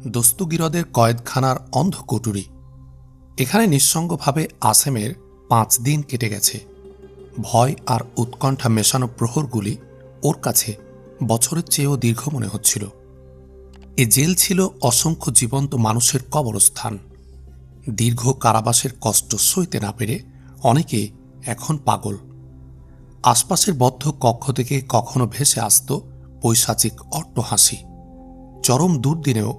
দস্তুগিরদের কয়েদখানার অন্ধকুটুরি। এখানে নিঃসঙ্গভাবে আসেমের 5 দিন কেটে গেছে। ভয় আর উৎকণ্ঠা মেশানো প্রহরগুলি ওর কাছে বছরের চেয়েও দীর্ঘ মনে হচ্ছিল। এ জেল ছিল অসংখ্য জীবন্ত মানুষের কবরস্থান। দীর্ঘ কারাবাসের কষ্ট সইতে না পেরে অনেকে এখন পাগল। আশপাশের বদ্ধ কক্ষ থেকে কখনো ভেসে আসত পৈশাচিক অট্টহাসি। চরম দুর্দিনেও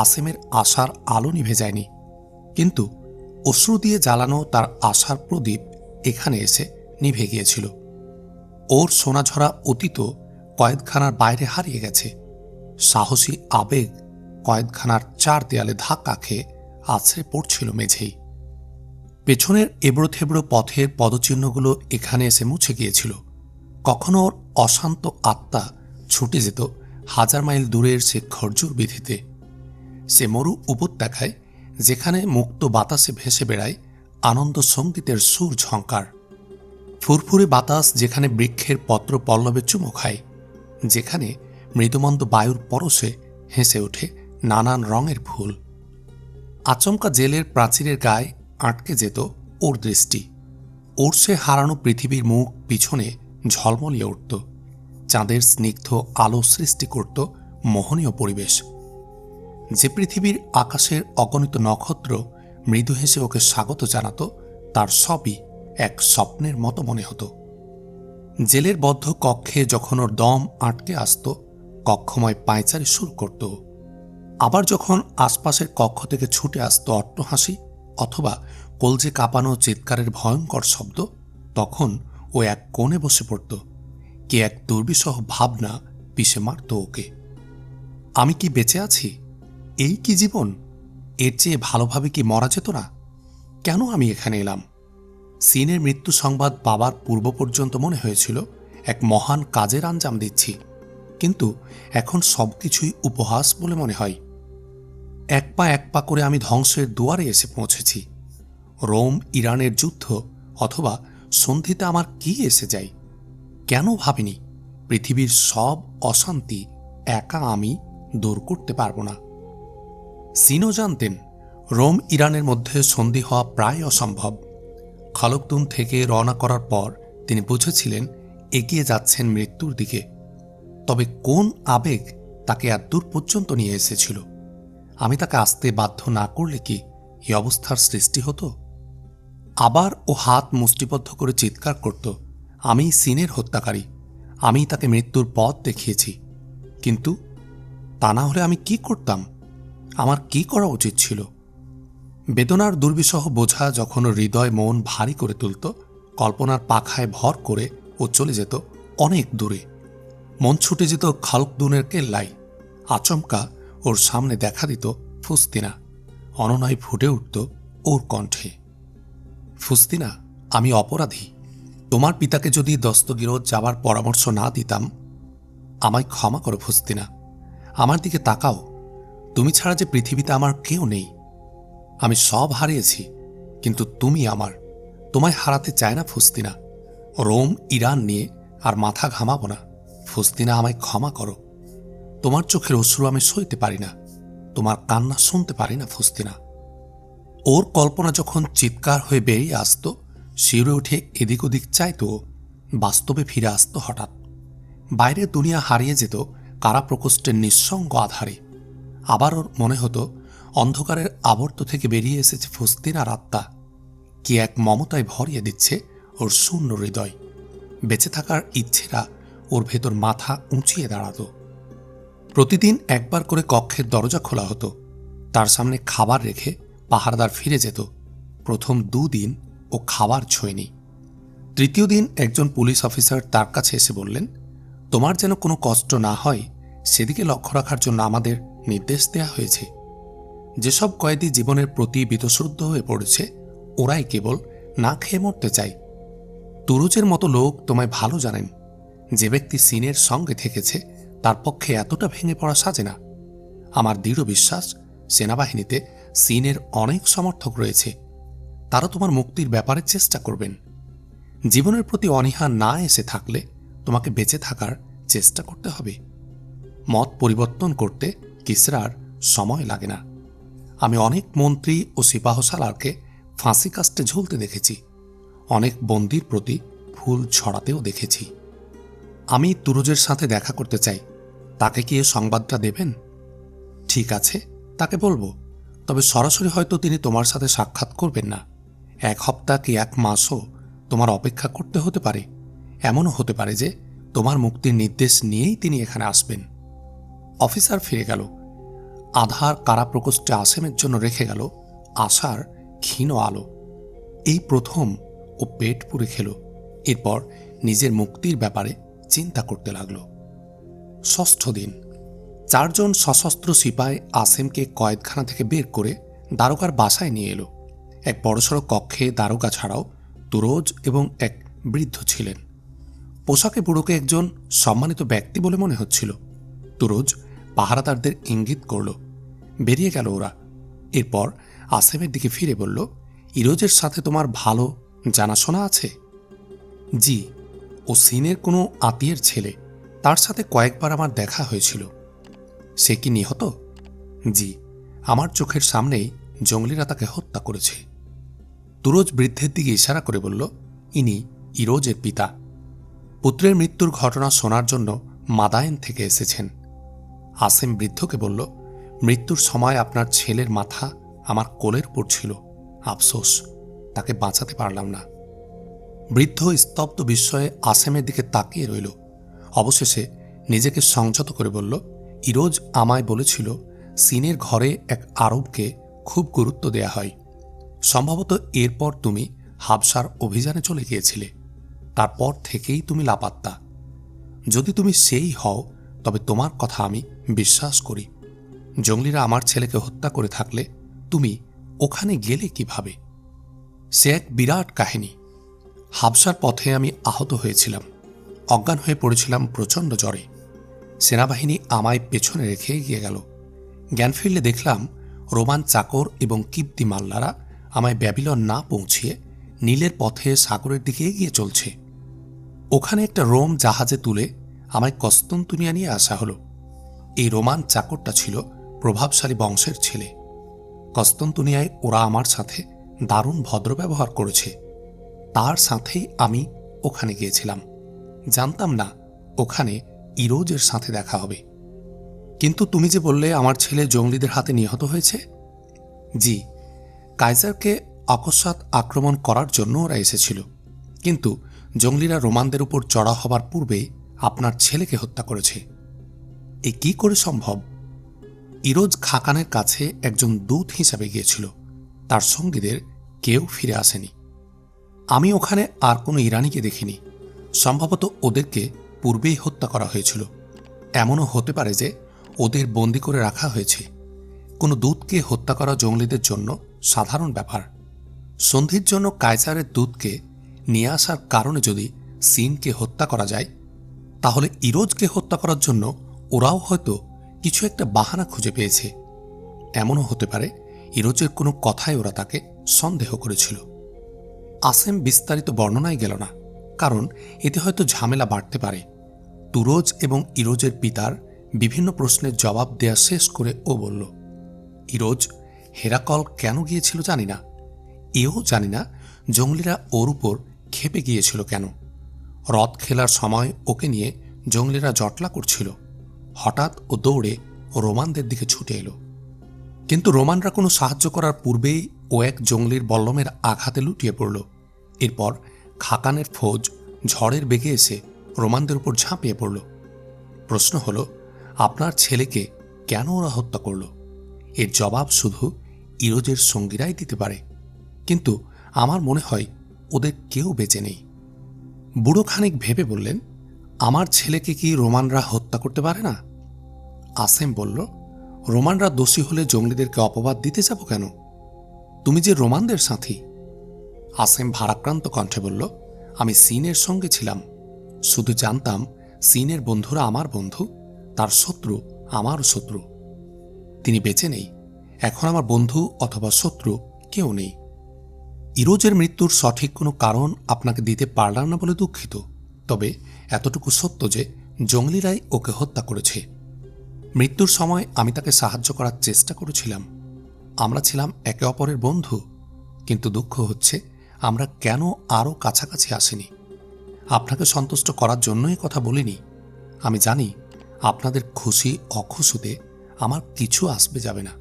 আসেমের আশার আলো নিভে যায়নি, কিন্তু অশ্রু দিয়ে জ্বালানো তার আশার প্রদীপ এখানে এসে নিভে গিয়েছিল। ওর সোনাঝরা অতীত কয়েদখানার বাইরে হারিয়ে গেছে। সাহসী আবেগ কয়েদখানার 4 দেয়ালে ধাক্কা খেয়ে আছড়ে পড়ছিল মেঝেই। পেছনের এবড়োথেবড়ো পথের পদচিহ্নগুলো এখানে এসে মুছে গিয়েছিল। কখনো ওর অশান্ত আত্মা ছুটে যেত 1000 মাইল দূরের সে খরজুর বিধিতে, সে মরু উপত্যকায় যেখানে মুক্ত বাতাসে ভেসে বেড়ায় আনন্দ সঙ্গীতের সুর ঝঙ্কার। ফুরফুরে বাতাস যেখানে বৃক্ষের পত্র পল্লবে চুমো খায়, যেখানে মৃদুমন্দ বায়ুর পরশে হেসে ওঠে নানান রঙের ফুল। আচমকা জেলের প্রাচীরের গায়ে আটকে যেত ওর দৃষ্টি। ওর সে হারানো পৃথিবীর মুখ পিছনে ঝলমলিয়ে উঠত। চাঁদের স্নিগ্ধ আলো সৃষ্টি করত মোহনীয় পরিবেশ। যে পৃথিবীর আকাশের অগণিত নক্ষত্র মৃদু হেসে ওকে স্বাগত জানাত, তার সবই এক স্বপ্নের মতো মনে হতো। জেলের বদ্ধ কক্ষে যখন ওর দম আটকে আসত, কক্ষময় পায়চারি শুরু করত। আবার যখন আশপাশের কক্ষ থেকে ছুটে আসত অট্টহাসি অথবা কলজে কাঁপানো চিৎকারের ভয়ঙ্কর শব্দ, তখন ও এক কোণে বসে পড়ত। কে এক দুর্বিষহ ভাবনা পিষে মারত ওকে। আমি কি বেঁচে আছি? এই কি জীবন? এর চেয়ে ভালোভাবে কি মরা যেত না? কেন আমি এখানে এলাম? সিনের মৃত্যু সংবাদ পাবার পূর্ব পর্যন্ত মনে হয়েছিল এক মহান কাজের আঞ্জাম দিচ্ছি, কিন্তু এখন সবকিছুই উপহাস বলে মনে হয়। এক পা করে আমি ধ্বংসের দুয়ারে এসে পৌঁছেছি। রোম ইরানের যুদ্ধ অথবা সন্ধিতে আমার কি এসে যায়? কেন ভাবিনি পৃথিবীর সব অশান্তি একা আমি দূর করতে পারব না? সিনও জানতেন রোম ইরানের মধ্যে সন্ধি হওয়া প্রায় অসম্ভব। খালকদুন থেকে রওনা করার পর তিনি বুঝেছিলেন এগিয়ে যাচ্ছেন মৃত্যুর দিকে। তবে কোন আবেগ তাকে এত দূর পর্যন্ত নিয়ে এসেছিল? আমি তাকে আসতে বাধ্য না করলে কি এই অবস্থার সৃষ্টি হতো? আবার ও হাত মুষ্টিবদ্ধ করে চিৎকার করত, আমি সিনের হত্যাকারী, আমি তাকে মৃত্যুর পথ দেখিয়েছি। কিন্তু তা না হলে আমি কি করতাম? আমার কি করা উচিত ছিল? বেদনার দুর্বিষহ বোঝা যখন হৃদয় মন ভারী করে তুলত, কল্পনার পাখায় ভর করে ও চলে যেত অনেক দূরে। মন ছুটে যেত খালকদুনের কেল্লায়। আচমকা ওর সামনে দেখা দিত ফুস্তিনা। অননায় ফুটে উঠত ওর কণ্ঠে, ফুস্তিনা, আমি অপরাধী। তোমার পিতাকে যদি দস্তগিরদ যাবার পরামর্শ না দিতাম। আমায় ক্ষমা করো ফুস্তিনা, আমার দিকে তাকাও। তুমি ছাড়া যে পৃথিবীতে আমার কেউ নেই। আমি সব হারিয়েছি, কিন্তু তুমি আমার। তোমায় হারাতে চায় না ফুস্তিনা। রোম ইরান নিয়ে আর মাথা ঘামাবো না। ফুস্তিনা, আমায় ক্ষমা করো। তোমার চোখের অশ্রু আমি সইতে পারি না, তোমার কান্না শুনতে পারি না ফুস্তিনা। ওর কল্পনা যখন চিৎকার হয়ে বেরিয়ে আসত, শিউরে উঠে এদিক ওদিক চাইত, বাস্তবে ফিরে আসত হঠাৎ। বাইরের দুনিয়া হারিয়ে যেত কারা প্রকোষ্ঠের নিঃসঙ্গ আধারে। আবার ওর মনে হতো অন্ধকারের আবর্ত থেকে বেরিয়ে এসেছে ফুস্তিনার আত্মা। কি এক মমতায় ভরিয়ে দিচ্ছে ওর শূন্য হৃদয়। বেঁচে থাকার ইচ্ছেরা ওর ভেতর মাথা উঁচিয়ে দাঁড়াত। প্রতিদিন একবার করে কক্ষের দরজা খোলা হতো। তার সামনে খাবার রেখে পাহারাদার ফিরে যেত। প্রথম 2 দিন ও খাবার ছোঁয়নি। তৃতীয় দিন একজন পুলিশ অফিসার তার কাছে এসে বললেন, তোমার যেন কোনো কষ্ট না হয় সেদিকে লক্ষ্য রাখার জন্য আমাদের নির্দেশ দেয়া হয়েছে। যেসব কয়েদি জীবনের প্রতি বীতশ্রদ্ধ হয়ে পড়েছে, ওরাই কেবল না খেয়ে মরতে চায়। তুরুজের মতো লোক তোমায় ভালো জানেন। যে ব্যক্তি সিনের সঙ্গে থেকেছে তার পক্ষে এতটা ভেঙে পড়া সাজে না। আমার দৃঢ় বিশ্বাস সেনাবাহিনীতে সিনের অনেক সমর্থক রয়েছে। তারা তোমার মুক্তির ব্যাপারে চেষ্টা করবেন। জীবনের প্রতি অনীহা না এসে থাকলে তোমাকে বেঁচে থাকার চেষ্টা করতে হবে। মত পরিবর্তন করতে কিসরার সময় লাগে না। আমি অনেক মন্ত্রী ও সিপাহসালারকে ফাঁসি কাস্টে ঝুলতে দেখেছি, অনেক বন্দির প্রতি ফুল ছড়াতেও দেখেছি। আমি তুরুজের সাথে দেখা করতে চাই, তাকে কি এ সংবাদটা দেবেন? ঠিক আছে, তাকে বলবো, তবে সরাসরি হয়তো তিনি তোমার সাথে সাক্ষাৎ করবেন না। 1 সপ্তাহ কি 1 মাসও তোমার অপেক্ষা করতে হতে পারে। এমনও হতে পারে যে তোমার মুক্তির নির্দেশ নিয়েই তিনি এখানে আসবেন। অফিসার ফিরে গেল। আধার কারা প্রকোষ্ঠে আসেমের জন্য রেখে গেল আশার ক্ষীণ আলো। এই প্রথম ও পেট পুরে খেল। এরপর নিজের মুক্তির ব্যাপারে চিন্তা করতে লাগল। 6ষ্ঠ দিন। 4 জন সশস্ত্র সিপাই আসেমকে কয়েদখানা থেকে বের করে দারোগার বাসায় নিয়ে এলো। এক বড়সড় কক্ষে দারোগা ছাড়াও তুরোজ এবং এক বৃদ্ধ ছিলেন। পোশাকে বুড়োকে একজন সম্মানিত ব্যক্তি বলে মনে হচ্ছিল। তুরোজ পাহারাদারদের ইঙ্গিত করল। বেরিয়ে গেল ওরা। এরপর আসেমের দিকে ফিরে বলল, ইরোজের সাথে তোমার ভালো জানাশোনা আছে? জি, ও সিনের কোনো আত্মীয়ের ছেলে। তার সাথে কয়েকবার আমার দেখা হয়েছিল। সে কি নিহত? জি, আমার চোখের সামনেই জঙ্গলিরা তাকে হত্যা করেছে। তুরোজ বৃদ্ধের দিকে ইশারা করে বলল, ইনি ইরোজের পিতা। পুত্রের মৃত্যুর ঘটনা শোনার জন্য মাদায়েন থেকে এসেছেন। আসেম বৃদ্ধকে বলল, মৃত্যুর সময় আপনার ছেলের মাথা আমার কোলের উপর ছিল। আফসোস, তাকে বাঁচাতে পারলাম না। বৃদ্ধ স্তব্ধ বিস্ময়ে আসেমের দিকে তাকিয়ে রইল। অবশেষে নিজেকে সংযত করে বলল, ইরোজ আমায় বলেছিল সিনের ঘরে এক আরবকে খুব গুরুত্ব দেয়া হয়। সম্ভবত এরপর তুমি হাবশার অভিযানে চলে গিয়েছিলে। তারপর থেকেই তুমি লাপাত্তা। যদি তুমি সেই হও তবে তোমার কথা আমি বিশ্বাস করি। জঙ্গলিরা আমার ছেলেকে হত্যা করে থাকলে তুমি ওখানে গেলে কিভাবে? সে এক বিরাট কাহিনী। হাবশার পথে আমি আহত হয়েছিলাম, অজ্ঞান হয়ে পড়েছিলাম প্রচণ্ড জ্বরে। সেনাবাহিনী আমায় পেছনে রেখে এগিয়ে গেল। জ্ঞান ফিরলে দেখলাম রোমান চাকর এবং কিপ্তি মাল্লারা আমায় ব্যাবিলন না পৌঁছিয়ে নীলের পথে সাগরের দিকে এগিয়ে চলছে। ওখানে একটা রোম জাহাজে তুলে আমায় কস্তন্তুনিয়া নিয়ে আসা হলো। এই রোমান চাকরটা ছিল প্রভাবশালী বংশের ছেলে। কস্তন্তুনিয়ায় ওরা আমার সাথে দারুণ ভদ্র ব্যবহার করেছে। তার সাথেই আমি ওখানে গিয়েছিলাম। জানতাম না ওখানে ইরোজের সাথে দেখা হবে। কিন্তু তুমি যে বললে আমার ছেলে জঙ্গলিদের হাতে নিহত হয়েছে। জি, কাইজারকে অকস্মাৎ আক্রমণ করার জন্য ওরা এসেছিল, কিন্তু জঙ্গলিরা রোমানদের উপর চড়া হবার পূর্বেই আপনার ছেলেকে হত্যা করেছে। এ কি করে সম্ভব? ইরোজ খাকানের কাছে একজন দূত হিসাবে গিয়েছিল। তার সঙ্গীদের কেউ ফিরে আসেনি। আমি ওখানে আর কোনো ইরানিকে দেখিনি। সম্ভবত ওদেরকে পূর্বেই হত্যা করা হয়েছিল। এমনও হতে পারে যে ওদের বন্দি করে রাখা হয়েছে। কোনো দূতকে হত্যা করা জঙ্গলিদের জন্য সাধারণ ব্যাপার। সন্ধির জন্য কায়সারের দূতকে নিয়ে আসার কারণে যদি সিনকে হত্যা করা যায়, তাহলে ইরোজকে হত্যা করার জন্য ওরাও হয়তো কিছু একটা বাহানা খুঁজে পেয়েছে। এমনও হতে পারে ইরোজের কোনো কথায় ওরা তাকে সন্দেহ করেছিল। আসেম বিস্তারিত বর্ণনায় গেল না, কারণ এতে হয়তো ঝামেলা বাড়তে পারে। তুরোজ এবং ইরোজের পিতার বিভিন্ন প্রশ্নের জবাব দেয়া শেষ করে ও বলল, ইরোজ হেরাকল কেন গিয়েছিল জানি না। এও জানি না জঙ্গলিরা ওর উপর ক্ষেপে গিয়েছিল কেন। রথ খেলার সময় ওকে নিয়ে জঙ্গলিরা জটলা করছিল। হঠাৎ ও দৌড়ে রোমানদের দিকে ছুটে এলো, কিন্তু রোমানরা কোনো সাহায্য করার পূর্বেই ও এক জঙ্গলির বল্লমের আঘাতে লুটিয়ে পড়ল। এরপর খাকানের ফৌজ ঝড়ের বেগে এসে রোমানদের উপর ঝাঁপিয়ে পড়ল। প্রশ্ন হল, আপনার ছেলেকে কেন ওরা হত্যা করল? এর জবাব শুধু ইরোজের সঙ্গীরাই দিতে পারে, কিন্তু আমার মনে হয় ওদের কেউ বেঁচে নেই। বুড়ো খানিক ভেবে বললেন, আমার ছেলেকে কি রোমানরা হত্যা করতে পারে না? আসেম বলল, রোমানরা দোষী হলে জঙ্গলিদেরকে অপবাদ দিতে যাব কেন? তুমি যে রোমানদের সাথী। আসেম ভারাক্রান্ত কণ্ঠে বলল, আমি সিনের সঙ্গে ছিলাম। শুধু জানতাম সিনের বন্ধুরা আমার বন্ধু, তার শত্রু আমারও শত্রু। তিনি বেঁচে নেই। এখন আমার বন্ধু অথবা শত্রু কেউ নেই। ইরোজের মৃত্যুর সঠিক কোনো কারণ আপনাকে দিতে পারলাম না বলে দুঃখিত, তবে এতটুকু সত্য যে জঙ্গলিরাই ওকে হত্যা করেছে। মৃত্যুর সময় আমি তাকে সাহায্য করার চেষ্টা করেছিলাম। আমরা ছিলাম একে অপরের বন্ধু, কিন্তু দুঃখ হচ্ছে আমরা কেন আরও কাছাকাছি আসিনি। আপনাকে সন্তুষ্ট করার জন্যই কথা বলিনি। আমি জানি আপনাদের খুশি অখুশিতে আমার কিছু আসবে যাবে না।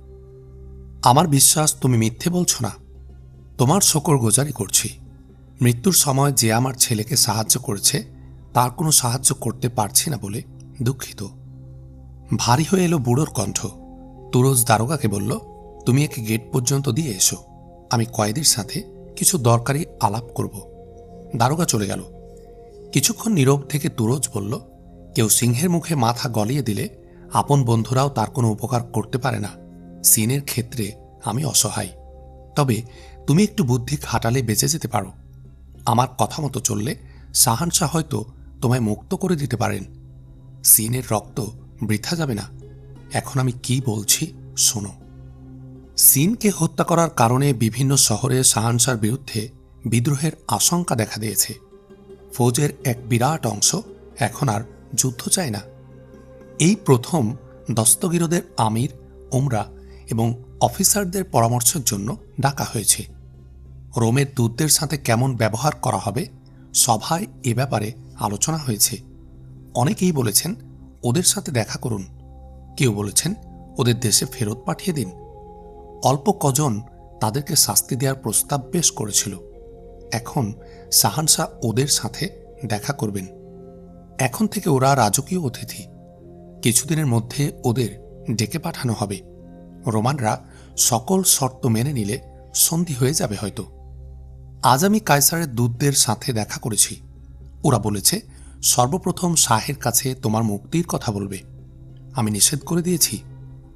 আমার বিশ্বাস তুমি মিথ্যে বলছো না। তোমার শকরগুজারি করছি। মৃত্যুর সময় যে আমার ছেলেকে সাহায্য করেছে তার কোনো সাহায্য করতে পারছি না বলে দুঃখিত। ভারী হয়ে এলো বুড়োর কণ্ঠ। তুরজ দারোগাকে বলল, তুমি একে গেট পর্যন্ত দিয়ে এসো, আমি কয়েদির সাথে কিছু দরকারি আলাপ করব। দারোগা চলে গেল। কিছুক্ষণ নীরব থেকে তুরজ বলল, কেউ সিংহের মুখে মাথা গলিয়ে দিলে আপন বন্ধুরাও তার কোনো উপকার করতে পারে না। সিনের ক্ষেত্রে আমি অসহায়। তবে তুমি একটু বুদ্ধি খাটালে বেঁচে যেতে পারো। আমার কথা মতো চললে শাহানশাহ হয়তো তোমায় মুক্ত করে দিতে পারেন। সিনের রক্ত বৃথা যাবে না। এখন আমি কি বলছি শোনো। সিনকে হত্যা করার কারণে বিভিন্ন শহরে শাহানশাহর বিরুদ্ধে বিদ্রোহের আশঙ্কা দেখা দিয়েছে। ফৌজের এক বিরাট অংশ এখন আর যুদ্ধ চায় না। এই প্রথম দস্তগিরদের আমির, ওমরা এবং অফিসারদের পরামর্শের জন্য ডাকা হয়েছে। রোমের দূতদের সাথে কেমন ব্যবহার করা হবে সভায় এ ব্যাপারে আলোচনা হয়েছে। অনেকেই বলেছেন ওদের সাথে দেখা করুন, কেউ বলেছেন ওদের দেশে ফেরত পাঠিয়ে দিন। অল্প কজন তাদেরকে শাস্তি দেওয়ার প্রস্তাব পেশ করেছিল। এখন শাহানশাহ ওদের সাথে দেখা করবেন। এখন থেকে ওরা রাজকীয় অতিথি। কিছুদিনের মধ্যে ওদের ডেকে পাঠানো হবে। রোমানরা সকল শর্ত মেনে নিলে সন্ধি হয়ে যাবে হয়তো। আজ আমি কায়সারের দূতদের সাথে দেখা করেছি। ওরা বলেছে সর্বপ্রথম শাহের কাছে তোমার মুক্তির কথা বলবে। আমি নিষেধ করে দিয়েছি।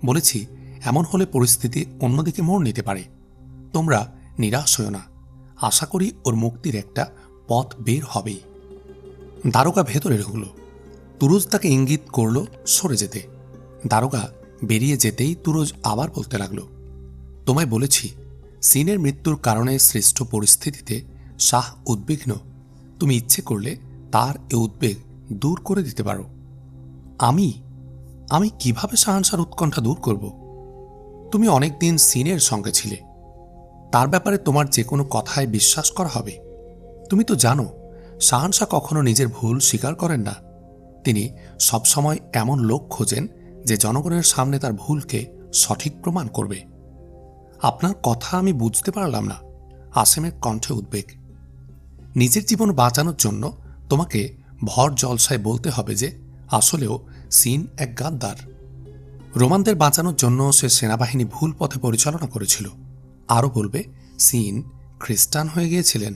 বলেছি এমন হলে পরিস্থিতি অন্যদিকে মোড় নিতে পারে। তোমরা নিরাশ হও না। আশা করি ওর মুক্তির একটা পথ বের হবেই। দারোগা ভেতরে ঢুকল। তুরজ তাকে ইঙ্গিত করল সরে যেতে। দারোগা বেরিয়ে যেতেই তুরজ আবার বলতে লাগল, তোমায় বলেছি সিনের মৃত্যুর কারণে সৃষ্ট পরিস্থিতিতে শাহ উদ্বিগ্ন। তুমি ইচ্ছে করলে তার এ উদ্বেগ দূর করে দিতে পারো। আমি কিভাবে শাহানশাহর উৎকণ্ঠা দূর করব? তুমি অনেকদিন সিনের সঙ্গে ছিলে। তার ব্যাপারে তোমার যে কোনো কথায় বিশ্বাস করা হবে। তুমি তো জানো শাহানশাহ কখনো নিজের ভুল স্বীকার করেন না। তিনি সবসময় এমন লোক খোঁজেন যে জনগণের সামনে তার ভুলকে সঠিক প্রমাণ করবে। আপনার কথা আমি বুঝতে পারলাম না। আসেমের কণ্ঠে উদ্বেগ। নিজের জীবন বাঁচানোর জন্য তোমাকে ভর জলসায় বলতে হবে যে আসলেও সিন এক গাদ্দার। রোমানদের বাঁচানোর জন্য সে সেনাবাহিনী ভুল পথে পরিচালনা করেছিল। আরও বলবে সিন খ্রিস্টান হয়ে গিয়েছিলেন।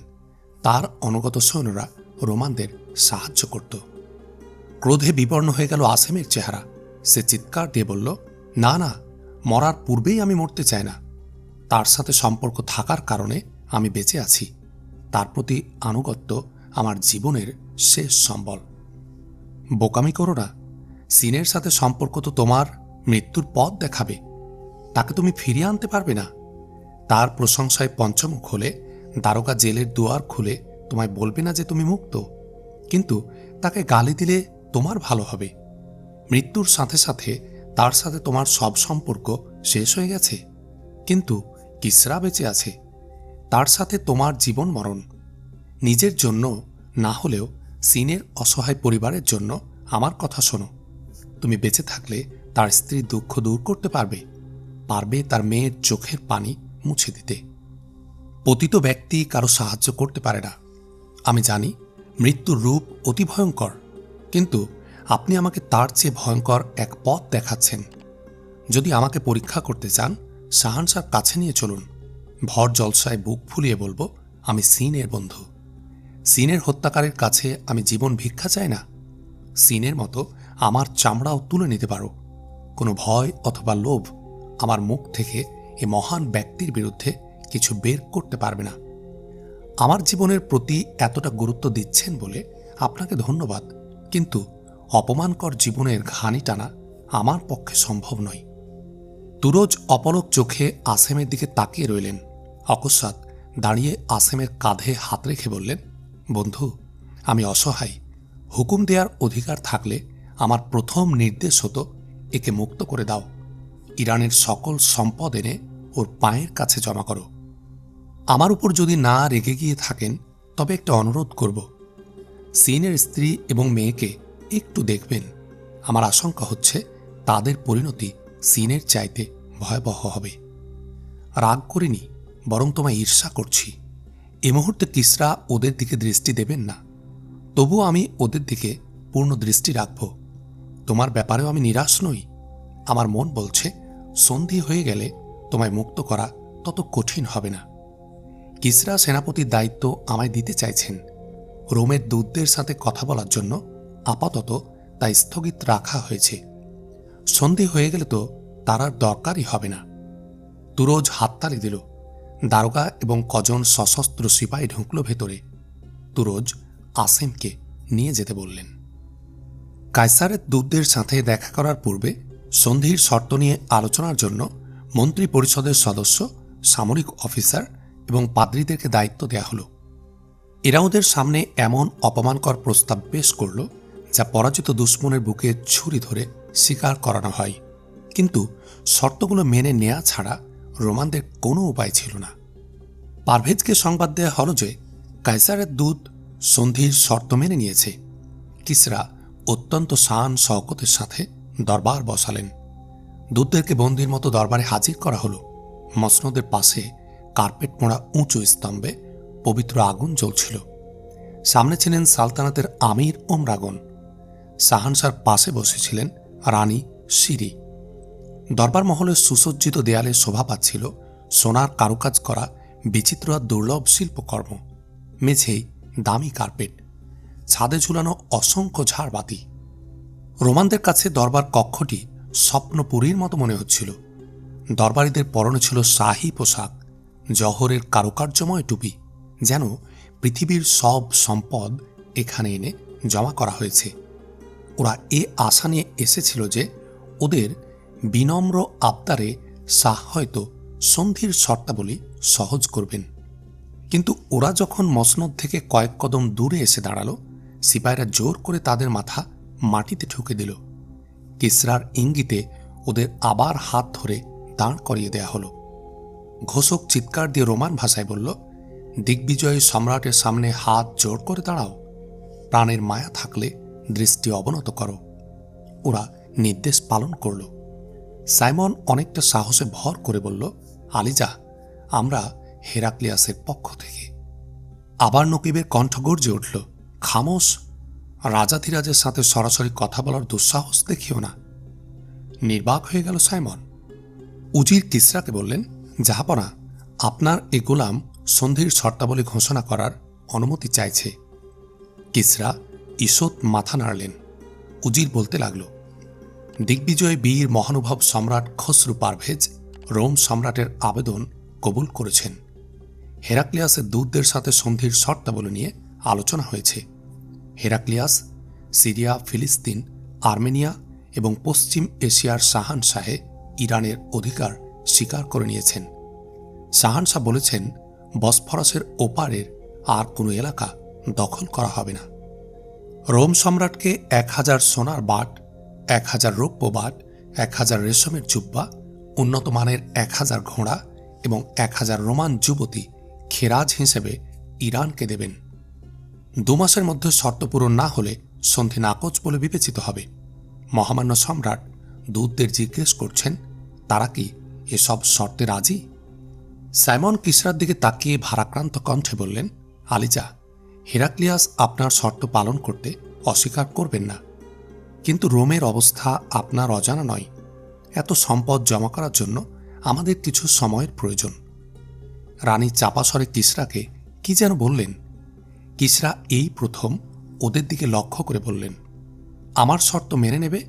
তার অনুগত সৈন্যরা রোমানদের সাহায্য করত। ক্রোধে বিবর্ণ হয়ে গেল আসেমের চেহারা। সে চিৎকার দিয়ে বলল, না না, মরার পূর্বেই আমি মরতে চাই না। তার সাথে সম্পর্ক থাকার কারণে আমি বেঁচে আছি। তার প্রতি আনুগত্য আমার জীবনের শেষ সম্বল। বোকামি করো না। সিনের সাথে সম্পর্ক তো তোমার মৃত্যুর পথ দেখাবে। তাকে তুমি ফিরিয়ে আনতে পারবে না। তার প্রশংসায় পঞ্চমুখ হলে দারোগা জেলের দুয়ার খুলে তোমায় বলবে না যে তুমি মুক্ত। কিন্তু তাকে গালি দিলে তোমার ভালো হবে। মৃত্যুর সাথে সাথে তার সাথে তোমার সব সম্পর্ক শেষ হয়ে গেছে, কিন্তু কিসরা বেঁচে আছে। তার সাথে তোমার জীবন মরণ। নিজের জন্য না হলেও সিনের অসহায় পরিবারের জন্য আমার কথা শোনো। তুমি বেঁচে থাকলে তার স্ত্রীর দুঃখ দূর করতে পারবে তার মেয়ের চোখের পানি মুছে দিতে। পতিত ব্যক্তি কারো সাহায্য করতে পারে না। আমি জানি মৃত্যুর রূপ অতি ভয়ঙ্কর, কিন্তু আপনি আমাকে তার চেয়ে ভয়ঙ্কর এক পথ দেখাচ্ছেন। যদি আমাকে পরীক্ষা করতে চান, শাহানশাহর কাছে নিয়ে চলুন। ভর জলসায় বুক ফুলিয়ে বলবো, আমি সিনের বন্ধু। সিনের হত্যাকারীর কাছে আমি জীবন ভিক্ষা চাই না। সিনের মতো আমার চামড়াও তুলে নিতে পারো। কোনো ভয় অথবা লোভ আমার মুখ থেকে এ মহান ব্যক্তির বিরুদ্ধে কিছু বের করতে পারবে না। আমার জীবনের প্রতি এতটা গুরুত্ব দিচ্ছেন বলে আপনাকে ধন্যবাদ, কিন্তু অপমানকর জীবনের ঘানি টানা আমার পক্ষে সম্ভব নয়। তুরজ অপলক চোখে আসেমের দিকে তাকিয়ে রইলেন। অকস্মাৎ দাঁড়িয়ে আসেমের কাঁধে হাত রেখে বললেন, বন্ধু, আমি অসহায়। হুকুম দেওয়ার অধিকার থাকলে আমার প্রথম নির্দেশ হতো একে মুক্ত করে দাও। ইরানের সকল সম্পদ এনে ওর পায়ের কাছে জমা করো। আমার উপর যদি না রেগে গিয়ে থাকেন তবে একটা অনুরোধ করব, সিনের স্ত্রী এবং মেয়েকে একটু দেখবেন। আমার আশঙ্কা হচ্ছে তাদের পরিণতি সিনের চাইতে ভয়াবহ হবে। রাগ করিনি, বরং তোমায় ঈর্ষা করছি। এ মুহূর্তে কিসরা ওদের দিকে দৃষ্টি দেবেন না, তবুও আমি ওদের দিকে পূর্ণ দৃষ্টি রাখব। তোমার ব্যাপারেও আমি নিরাশ নই। আমার মন বলছে সন্ধি হয়ে গেলে তোমায় মুক্ত করা তত কঠিন হবে না। কিসরা সেনাপতির দায়িত্ব আমায় দিতে চাইছেন। রোমের দূতদের সাথে কথা বলার জন্য আপাতত তা স্থগিত রাখা হয়েছে। সন্ধি হয়ে গেলে তো তার আর দরকারই হবে না। তুরজ হাততালি দিল। দারোগা এবং কজন সশস্ত্র সিপাহী ঢুকল ভেতরে। তুরজ আসেমকে নিয়ে যেতে বললেন। কায়সারের দূতদের সাথে দেখা করার পূর্বে সন্ধির শর্ত নিয়ে আলোচনার জন্য মন্ত্রী পরিষদের সদস্য, সামরিক অফিসার এবং পাদ্রীদেরকে দায়িত্ব দেয়া হল। এরা ওদের সামনে এমন অপমানকর প্রস্তাব পেশ করল যা পরাজিত দুশ্মনের বুকে ছুরি ধরে স্বীকার করানো হয়। কিন্তু শর্তগুলো মেনে নেওয়া ছাড়া রোমানদের কোনো উপায় ছিল না। পারভেজকে সংবাদ দেয়া হল যে কায়সারের দূত সন্ধির শর্ত মেনে নিয়েছে। কিসরা অত্যন্ত শান শওকতের সাথে দরবার বসালেন। দূতদেরকে বন্দির মতো দরবারে হাজির করা হল। মসনদের পাশে কার্পেট মোড়া উঁচু স্তম্ভে পবিত্র আগুন জ্বলছিল। সামনে ছিলেন সালতানাতের আমির ওমরাগন। শাহানশার পাশে বসেছিলেন রানী শিরি। দরবার মহলের সুসজ্জিত দেয়ালে শোভা পাচ্ছিল সোনার কারুকাজ করা বিচিত্র আর দুর্লভ শিল্পকর্ম। মেঝেই দামি কার্পেট, ছাদে ঝুলানো অসংখ্য ঝাড়বাতি। রোমানদের কাছে দরবার কক্ষটি স্বপ্নপুরীর মতো মনে হচ্ছিল। দরবারীদের পরনে ছিল শাহী পোশাক, জহরের কারুকার্যময় টুপি, যেন পৃথিবীর সব সম্পদ এখানে এনে জমা করা হয়েছে। ওরা এ আশা নিয়ে এসেছিল যে ওদের বিনম্র আবদারে শাহ হয়তো সন্ধির শর্তাবলী সহজ করবেন। কিন্তু ওরা যখন মসনদ থেকে কয়েক কদম দূরে এসে দাঁড়ালো, সিপাহীরা জোর করে তাদের মাথা মাটিতে ঠুকে দিল। কিসরার ইঙ্গিতে ওদের আবার হাত ধরে দাঁড় করিয়ে দেয়া হলো। ঘোষক চিৎকার দিয়ে রোমান ভাষায় বলল, দিগ্বিজয়ী সম্রাটের সামনে হাত জোর করে দাঁড়াও। প্রাণের মায়া থাকলে দৃষ্টি অবনত করো। ওরা নির্দেশ পালন করল। সাইমন অনেকটা সাহসে ভর করে বলল, আলিজা, আমরা হেরাক্লিয়াসের পক্ষ থেকে। আবার নকিবের কণ্ঠ গর্জে উঠল, খামোশ! রাজাধিরাজের সাথে সরাসরি কথা বলার দুঃসাহস দেখিও না। নির্বাক হয়ে গেল সাইমন। উজির কিসরাকে বললেন, জাহাপনা, আপনার এ গোলাম সন্ধির শর্তাবলী ঘোষণা করার অনুমতি চাইছে। কিসরা ঈষৎ মাথা নাড়লেন। উজির বলতে লাগল, দিগ্বিজয় বীর মহানুভব সম্রাট খসরু পারভেজ রোম সম্রাটের আবেদন কবুল করেছেন। হেরাক্লিয়াসের দূতদের সাথে সন্ধির শর্তাবলী নিয়ে আলোচনা হয়েছে। হেরাক্লিয়াস সিরিয়া, ফিলিস্তিন, আর্মেনিয়া এবং পশ্চিম এশিয়ার শাহানশাহে ইরানের অধিকার স্বীকার করে নিয়েছেন। শাহানশাহ বলেছেন, বসফরাসের ওপারের আর কোনো এলাকা দখল করা হবে না। রোম সম্রাটকে 1000 সোনার বাট, 1000 রৌপ্য বাট, 1000 রেশমের জুব্বা, উন্নত মানের 1000 ঘোড়া এবং 1000 রোমান যুবতী খেরাজ হিসেবে ইরানকে দেবেন। 2 মাসের মধ্যে শর্ত পূরণ না হলে সন্ধি নাকচ বলে বিবেচিত হবে। মহামান্য সম্রাট দূতদের জিজ্ঞেস করছেন, তারা কি এসব শর্তে রাজি? সাইমন কিসরার দিকে তাকিয়ে ভারাক্রান্ত কণ্ঠে বললেন, আলিজা, হেরাক্লিয়াস আপনার শর্ত পালন করতে অস্বীকার করবেন না। কিন্তু রোমের অবস্থা আপনার অজানা নয়। এত সম্পদ জমা করার জন্য আমাদের কিছু সময়ের প্রয়োজন। রানী চাপাস্বরে কিসরাকে কি যেন বললেন। কিসরা এই প্রথম ওদের দিকে লক্ষ্য করে বললেন, আমার শর্ত মেনে নেবে?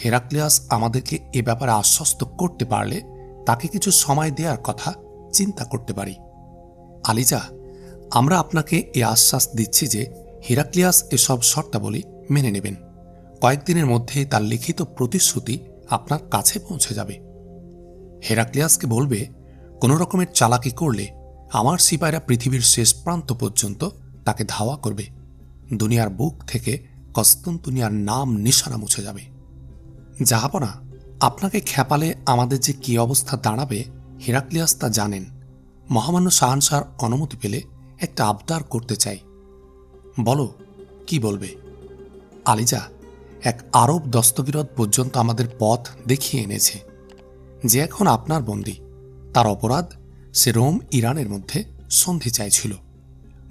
হেরাক্লিয়াস আমাদেরকে এ ব্যাপারে আশ্বস্ত করতে পারলে তাকে কিছু সময় দেওয়ার কথা চিন্তা করতে পারি। আলিজা, আমরা আপনাকে এ আশ্বাস দিচ্ছি যে হেরাক্লিয়াস এসব শর্তাবলী মেনে নেবেন। কয়েকদিনের মধ্যে তার লিখিত প্রতিশ্রুতি আপনার কাছে পৌঁছে যাবে। হেরাক্লিয়াসকে বলবে, কোনো রকমের চালাকি করলে আমার সিপাহীরা পৃথিবীর শেষ প্রান্ত পর্যন্ত তাকে ধাওয়া করবে। দুনিয়ার বুক থেকে কস্তন্তনিয়ার নাম নিশানা মুছে যাবে। জাহাপনা, আপনাকে খেপালে আমাদের যে কী অবস্থা দাঁড়াবে হেরাক্লিয়াস তা জানেন। মহামান্য শাহানশাহর অনুমতি পেলে একটা আবদার করতে চাই। বলো, কি বলবে? আলিজা, এক আরব দস্তগিরদ পর্যন্ত আমাদের পথ দেখিয়ে এনেছে। যে এখন আপনার বন্দী, তার অপরাধ সে রোম ইরানের মধ্যে সন্ধি চাইছিল।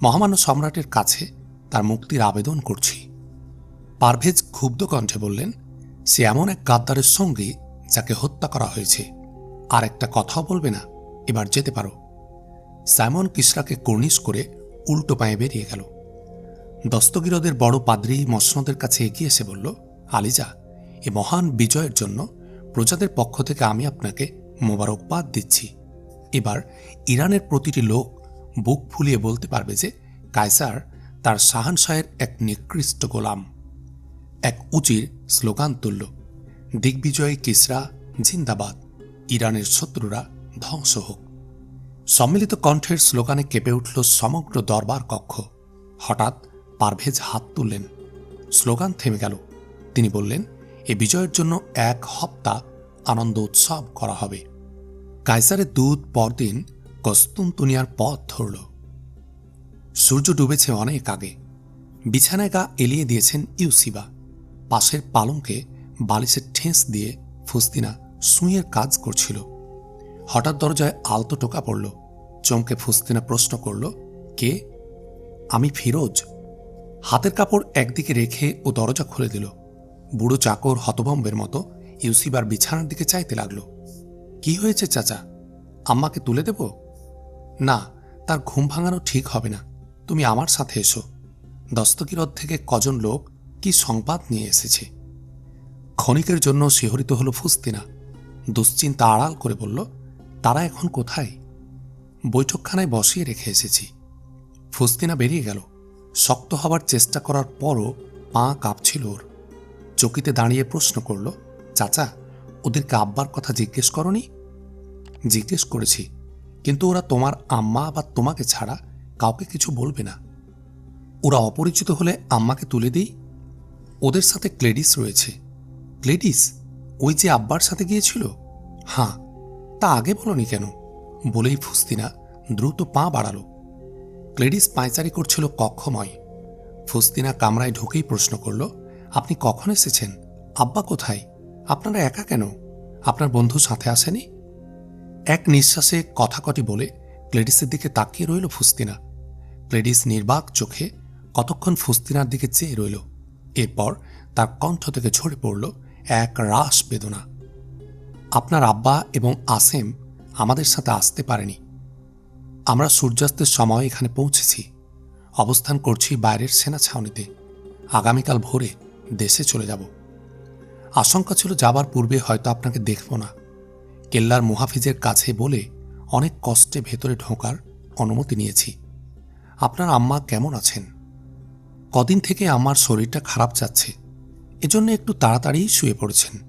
মহামান্য সম্রাটের কাছে তার মুক্তির আবেদন করছি। পারভেজ ক্ষুব্ধ কণ্ঠে বললেন, সে এমন এক গাদ্দারের সঙ্গে যাকে হত্যা করা হয়েছে। আর একটা কথাও বলবে না? এবার যেতে পারো। সাইমন কিসরাকে কর্নিশ করে উল্টো পায়ে বেরিয়ে গেল। দস্তগিরদের বড় পাদ্রী মসনদের কাছে এগিয়ে এসে বলল, আলিজা, এ মহান বিজয়ের জন্য প্রজাদের পক্ষ থেকে আমি আপনাকে মোবারকবাদ দিচ্ছি। এবার ইরানের প্রতিটি লোক বুক ফুলিয়ে বলতে পারবে যে কায়সার তার শাহানশাহের এক নিকৃষ্ট গোলাম। এক উচির স্লোগান তুলল, দিগ্বিজয়ী কিসরা জিন্দাবাদ, ইরানের শত্রুরা ধ্বংস হোক। সম্মিলিত কণ্ঠের স্লোগানে কেঁপে উঠল সমগ্র দরবার কক্ষ। হঠাৎ পারভেজ হাত তুললেন। স্লোগান থেমে গেল। তিনি বললেন, এ বিজয়ের জন্য এক হপ্তাহ আনন্দ উৎসব করা হবে। কায়সারের দূত পরদিন কস্তুনতুনিয়ার পথ ধরল। সূর্য ডুবেছে অনেক আগে। বিছানায় গা এলিয়ে দিয়েছেন ইউসিবা। পাশের পালঙ্কে বালিশের ঠেস দিয়ে ফুস্তিনা সুঁইয়ের কাজ করছিল। হঠাৎ দরজায় আলতো টোকা পড়ল। চমকে ফুস্তিনা প্রশ্ন করল, কে? আমি ফিরোজ। হাতের কাপড় একদিকে রেখে ও দরজা খুলে দিল। বুড়ো চাকর হতভম্বের মতো ইউসিবার বিছানার দিকে চাইতে লাগল। কি হয়েছে চাচা? আম্মাকে তুলে দেব? না, তার ঘুম ভাঙানো ঠিক হবে না। তুমি আমার সাথে এসো। দস্তগিরদ থেকে কজন লোক কি সংবাদ নিয়ে এসেছে। ক্ষণিকের জন্য শিহরিত হল ফুস্তিনা। দুশ্চিন্তা আড়াল করে বলল, তারা এখন কোথায়? বৈঠকখানায় বসিয়ে রেখে এসেছি। ফুস্তিনা বেরিয়ে গেল। শক্ত হবার চেষ্টা করার পরও পা কাঁপছিল ওর। চকিতে দাঁড়িয়ে প্রশ্ন করল, চাচা, ওদেরকে আব্বার কথা জিজ্ঞেস করনি? জিজ্ঞেস করেছি, কিন্তু ওরা তোমার আম্মা বা তোমাকে ছাড়া কাউকে কিছু বলবে না। ওরা অপরিচিত হলে আম্মাকে তুলে দিই। ওদের সাথে ক্লেডিস রয়েছে। ক্লেডিস? ওই যে আব্বার সাথে গিয়েছিল? হ্যাঁ। তা আগে বলনি কেন? বলেই ফুস্তিনা দ্রুত পা বাড়াল। ক্লেডিস পায়চারি করছিল কক্ষময়। ফুস্তিনা কামরায় ঢুকেই প্রশ্ন করল, আপনি কখন এসেছেন? আব্বা কোথায়? আপনারা একা কেন? আপনার বন্ধু সাথে আসেনি? এক নিঃশ্বাসে কথা কটি বলে ক্লেডিসের দিকে তাকিয়ে রইল ফুস্তিনা। ক্লেডিস নির্বাক চোখে কতক্ষণ ফুস্তিনার দিকে চেয়ে রইল। এরপর তার কণ্ঠ থেকে ঝরে পড়ল এক রাস বেদনা। আপনার আব্বা এবং আসেম আমাদের সাথে আসতে পারেনি। আমরা সূর্যাস্তের সময় এখানে পৌঁছেছি। অবস্থান করছি বাইরের সেনা ছাউনিতে। আগামীকাল ভোরে দেশে চলে যাব। আশঙ্কা ছিল যাবার পূর্বে হয়তো আপনাকে দেখব না। কেল্লার মুহাফিজের কাছে বলে অনেক কষ্টে ভেতরে ঢোকার অনুমতি নিয়েছি। আপনার আম্মা কেমন আছেন? কদিন থেকে আমার শরীরটা খারাপ যাচ্ছে, এজন্য একটু তাড়াতাড়ি শুয়ে পড়েছেন।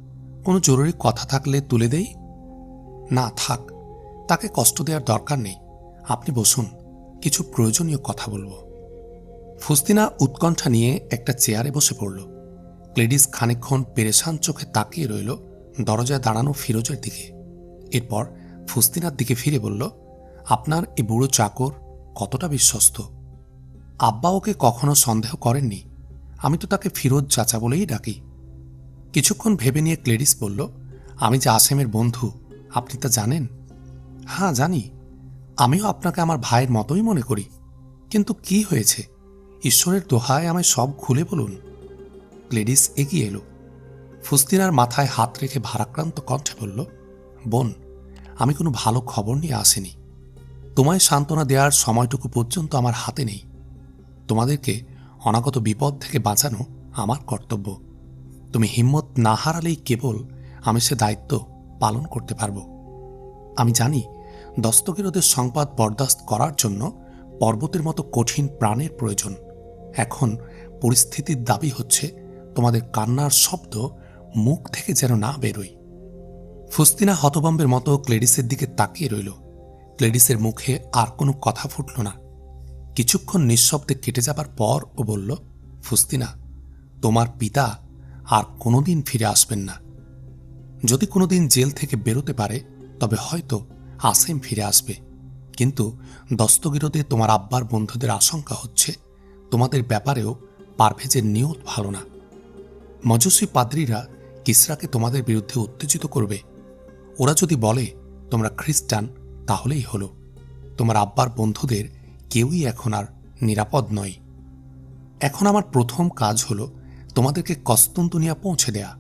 কোনো জরুরি কথা থাকলে তুলে দেই? না থাক, তাকে কষ্ট দেওয়ার দরকার নেই। আপনি বসুন, কিছু প্রয়োজনীয় কথা বলবো। ফুস্তিনা উৎকণ্ঠা নিয়ে একটা চেয়ারে বসে পড়ল। ক্লেডিস খানিকক্ষণ পেরেশান চোখে তাকিয়ে রইল দরজায় দাঁড়ানো ফিরোজের দিকে। এরপর ফুস্তিনার দিকে ফিরে বলল, আপনার এ বুড়ো চাকর কতটা বিশ্বস্ত? আব্বা ওকে কখনো সন্দেহ করেননি। আমি তো তাকে ফিরোজ চাচা বলেই ডাকি। কিছুক্ষণ ভেবে নিয়ে ক্লেডিস বলল, আমি যে আসেমের বন্ধু, আপনি তা জানেন? হ্যাঁ জানি। আমিও আপনাকে আমার ভাইয়ের মতোই মনে করি। কিন্তু কি হয়েছে? ঈশ্বরের দোহায় আমায় সব খুলে বলুন। ক্লেডিস এগিয়ে এলো। ফুস্তিনার মাথায় হাত রেখে ভারাক্রান্ত কণ্ঠে বলল, বোন, আমি কোনো ভালো খবর নিয়ে আসিনি। তোমায় সান্ত্বনা দেওয়ার সময়টুকু পর্যন্ত আমার হাতে নেই। তোমাদেরকে অনাগত বিপদ থেকে বাঁচানো আমার কর্তব্য। তুমি হিম্মত না হারালেই কেবল আমি সে দায়িত্ব পালন করতে পারব। আমি জানি দস্তগিরদের সংবাদ বরদাস্ত করার জন্য পর্বতের মতো কঠিন প্রাণের প্রয়োজন। এখন পরিস্থিতির দাবি হচ্ছে তোমাদের কান্নার শব্দ মুখ থেকে যেন না বেরোয়। ফুস্তিনা হতভম্বের মতো ক্লেডিসের দিকে তাকিয়ে রইল। ক্লেডিসের মুখে আর কোনো কথা ফুটল না। কিছুক্ষণ নিঃশব্দে কেটে যাবার পর ও বলল, ফুস্তিনা, তোমার পিতা আর কোনোদিন ফিরে আসবেন না। যদি কোনোদিন জেল থেকে বেরোতে পারে তবে হয়তো আসেম ফিরে আসবে, কিন্তু দস্তগিরদে তোমার আব্বার বন্ধুদের আশঙ্কা হচ্ছে তোমাদের ব্যাপারেও পারভেজের নিয়ত ভালো না। মজুসি পাদ্রীরা কিসরাকে তোমাদের বিরুদ্ধে উত্তেজিত করবে। ওরা যদি বলে তোমরা খ্রিস্টান তাহলেই হলো। তোমার আব্বার বন্ধুদের কেউই এখন আর নিরাপদ নয়। এখন আমার প্রথম কাজ হলো তোমাদেরকে কস্তুন্তনিয়া পৌঁছে দেয়া।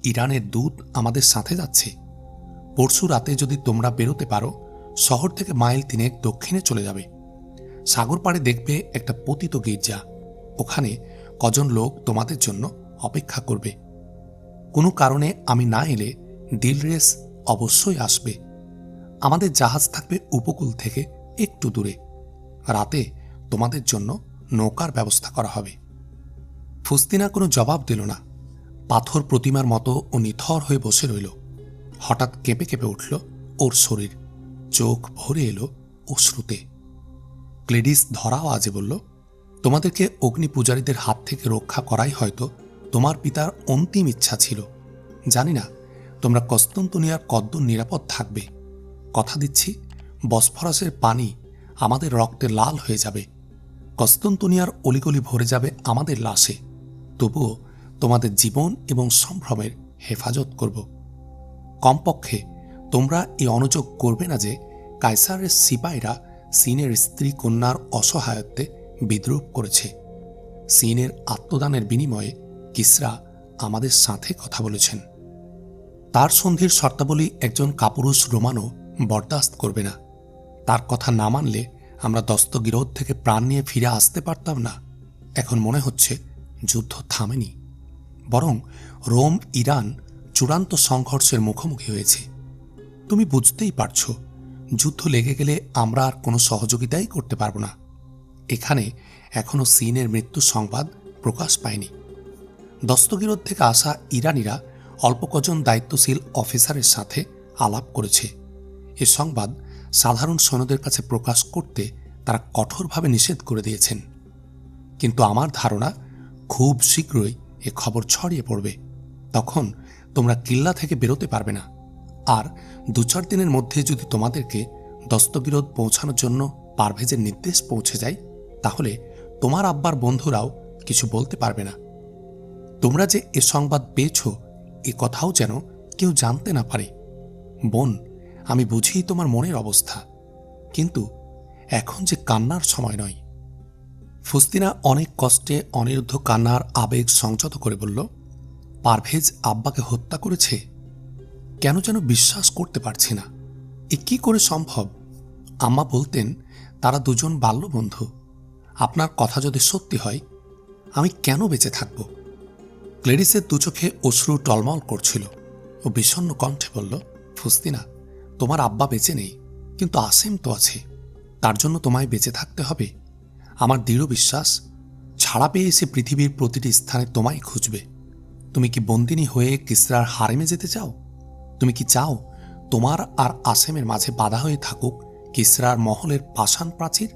ইরানের দূত আমাদের সাথে যাচ্ছে। পরশু রাতে যদি তোমরা বেরোতে পারো, শহর থেকে মাইল 3 দক্ষিণে চলে যাবে। সাগর পাড়ে দেখবে একটা পতিত গির্জা। ওখানে কজন লোক তোমাদের জন্য অপেক্ষা করবে। কোনো কারণে আমি না এলে দিলরেস অবশ্যই আসবে। আমাদের জাহাজ থাকবে উপকূল থেকে একটু দূরে। রাতে তোমাদের জন্য নৌকার ব্যবস্থা করা হবে। ফুস্তিনা কোনো জবাব দিল না। পাথর প্রতিমার মতো ও নিথর হয়ে বসে রইল। হঠাৎ কেঁপে কেঁপে উঠল ওর শরীর, চোখ ভরে এলো অশ্রুতে। ক্লেডিস ধরা আওয়াজে বলল, তোমাদেরকে অগ্নিপূজারীদের হাত থেকে রক্ষা করাই হয়তো তোমার পিতার অন্তিম ইচ্ছা ছিল। জানি না তোমরা কস্তুন্তনিয়ার কদ্দূর নিরাপদ থাকবে। কথা দিচ্ছি, বসফরাসের পানি আমাদের রক্তে লাল হয়ে যাবে, কস্তুন্তনিয়ার অলিগলি ভরে যাবে আমাদের লাশে। তবুও তোমাদের জীবন এবং সম্ভ্রমের হেফাজত করব। কমপক্ষে তোমরা এই অনুযোগ করবে না যে কায়সারের সিপাহীরা সিনের স্ত্রী কন্যার অসহায়ত্বে বিদ্রুপ করেছে। সিনের আত্মদানের বিনিময়ে কিসরা আমাদের সাথে কথা বলেছেন। তার সন্ধির শর্তাবলী একজন কাপুরুষ রোমানও বরদাস্ত করবে না। তার কথা না মানলে আমরা দস্তগিরদ থেকে প্রাণ নিয়ে ফিরে আসতে পারতাম না। এখন মনে হচ্ছে যুদ্ধ থামেনি, বরং রোম ইরান চূড়ান্ত সংঘর্ষের মুখোমুখি হয়েছে। তুমি বুঝতেই পারছ, যুদ্ধ লেগে গেলে আমরা আর কোনো সহযোগিতাই করতে পারব না। এখানে এখনও সিনের মৃত্যু সংবাদ প্রকাশ পায়নি। দস্তগিরদ থেকে আসা ইরানিরা অল্প কজন দায়িত্বশীল অফিসারের সাথে আলাপ করেছে। এ সংবাদ সাধারণ সৈন্যদের কাছে প্রকাশ করতে তারা কঠোরভাবে নিষেধ করে দিয়েছেন। কিন্তু আমার ধারণা খুব শীঘ্রই এ খবর ছড়িয়ে পড়বে। তখন তোমরা কিল্লা থেকে বেরোতে পারবে না। আর 2-4 দিনের মধ্যে যদি তোমাদেরকে দস্তগিরদ পৌঁছানোর জন্য পারভেজের নির্দেশ পৌঁছে যায়, তাহলে তোমার আব্বার বন্ধুরাও কিছু বলতে পারবে না। তোমরা যে এ সংবাদ পেয়েছ এ কথাও যেন কেউ জানতে না পারে। বোন, আমি বুঝি তোমার মনের অবস্থা, কিন্তু এখন যে কান্নার সময় নয়। ফুস্তিনা অনেক কষ্টে অনিরুদ্ধ কান্নার আবেগ সংযত করে বলল, পারভেজ আব্বাকে হত্যা করেছে? কেন যেন বিশ্বাস করতে পারছি না। এ কি করে সম্ভব? আম্মা বলতেন তারা দুজন বাল্যবন্ধু। আপনার কথা যদি সত্যি হয়, আমি কেন বেঁচে থাকব? ক্লেডিসের দুচোখে অশ্রু টলমল করছিল। ও বিষণ্ণ কণ্ঠে বলল, ফুস্তিনা, তোমার আব্বা বেঁচে নেই, কিন্তু আসেম তো আছে। তার জন্য তোমায় বেঁচে থাকতে হবে। আমার দৃঢ় বিশ্বাস, ছাড়া পেয়ে এসে পৃথিবীর প্রতিটি স্থানে তোমায় খুঁজবে। তুমি কি বন্দিনী হয়ে কিসরার হারেমে যেতে চাও? তুমি কি চাও তোমার আর আসেমের মাঝে বাধা হয়ে থাকুক কিসরার মহলের পাষাণ প্রাচীর?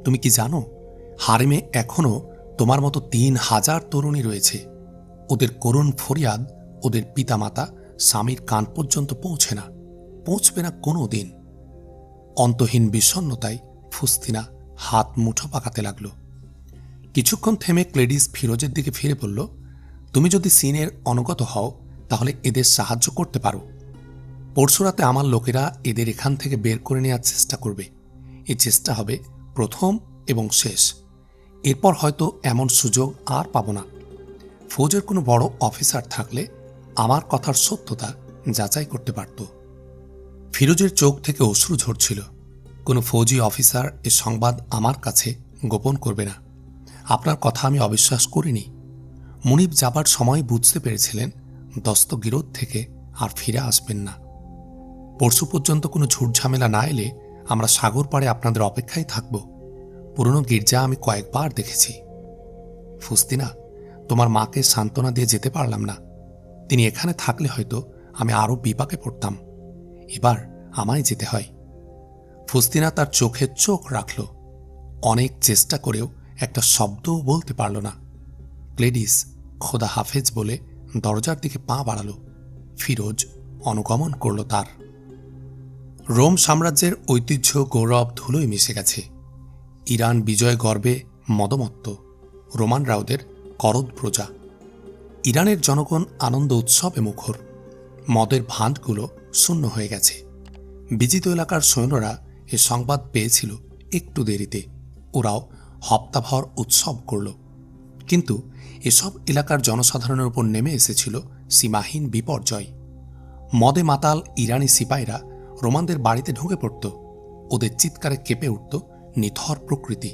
তুমি কি জানো হারেমে এখনো তোমার মতো 3000 তরুণী রয়েছে। ওদের করুণ ফরিয়াদ ওদের পিতামাতা স্বামীর কান পর্যন্ত পৌঁছবে না কোনো দিন। অন্তহীন বিষণ্ণতায় ফুস্তিনা হাত মুঠো পাকাতে লাগল। কিছুক্ষণ থেমে ক্লেডিস ফিরোজের দিকে ফিরে বলল, তুমি যদি সিনের অনুগত হও তাহলে এদের সাহায্য করতে পারো। পরশুরাতে আমার লোকেরা এদের এখান থেকে বের করে নেওয়ার চেষ্টা করবে। এই চেষ্টা হবে প্রথম এবং শেষ। এরপর হয়তো এমন সুযোগ আর পাব না। ফৌজের কোনো বড় অফিসার থাকলে আমার কথার সত্যতা যাচাই করতে পারত। ফিরোজের চোখ থেকে অশ্রু ঝরছিল। কোনো ফৌজি অফিসার এ সংবাদ আমার কাছে গোপন করবে না। আপনার কথা আমি অবিশ্বাস করিনি। মুনিব যাবার সময় বুঝতে পেরেছিলেন দস্তগিরদ থেকে আর ফিরে আসবেন না। পরশু পর্যন্ত কোনো ঝুটঝামেলা না এলে আমরা সাগর পাড়ে আপনাদের অপেক্ষায় থাকব। পুরনো গির্জা আমি কয়েকবার দেখেছি। ফুস্তিনা, তোমার মাকে সান্ত্বনা দিয়ে যেতে পারলাম না। তিনি এখানে থাকলে হয়তো আমি আরও বিপাকে পড়তাম। এবার আমায় যেতে হয়। ফুস্তিনা তার চোখে চোখ রাখল। অনেক চেষ্টা করেও একটা শব্দও বলতে পারল না। ক্লেডিস খোদা হাফেজ বলে দরজার দিকে পা বাড়াল, ফিরোজ অনুগমন করল তার। রোম সাম্রাজ্যের ঐতিহ্য গৌরব ধুলোয় মিশে গেছে। ইরান বিজয় গর্বে মদমত্ত, রোমানরা ওদের করদ প্রজা। ইরানের জনগণ আনন্দ উৎসবে মুখর। মদের ভাঁড়গুলো শূন্য হয়ে গেছে। বিজিত এলাকার সৈন্যরা এ সংবাদ পেয়েছিল একটু দেরিতে। ওরাও হপ্তাভর উৎসব করল। কিন্তু এসব এলাকার জনসাধারণের উপর নেমে এসেছিল সীমাহীন বিপর্যয়। মদে মাতাল ইরানি সিপাহীরা রোমানদের বাড়িতে ঢুকে পড়ত। ওদের চিৎকারে কেঁপে উঠত নিথর প্রকৃতি।